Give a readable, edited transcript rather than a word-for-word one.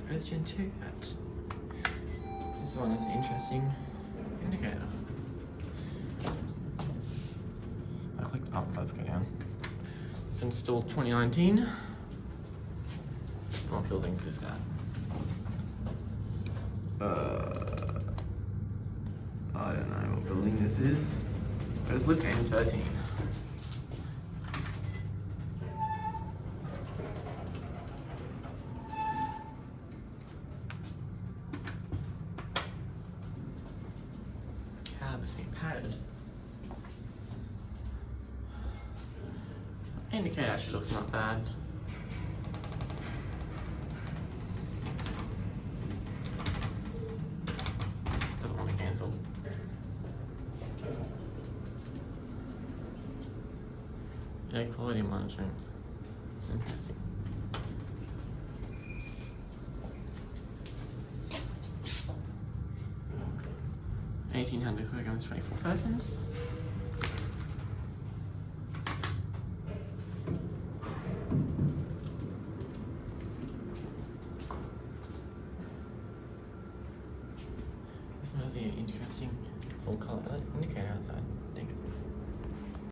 What is Gen2 at? This one is an interesting indicator. I clicked up, let's go down. It's installed 2019. What building is this at? I don't know what building this is. But it's lit N13. Cab is being padded. Indicator actually looks not bad. Doesn't want to cancel. Air quality monitoring. Interesting. $1,800 kilograms, 24 persons. This one has an interesting full color indicator outside. Negative.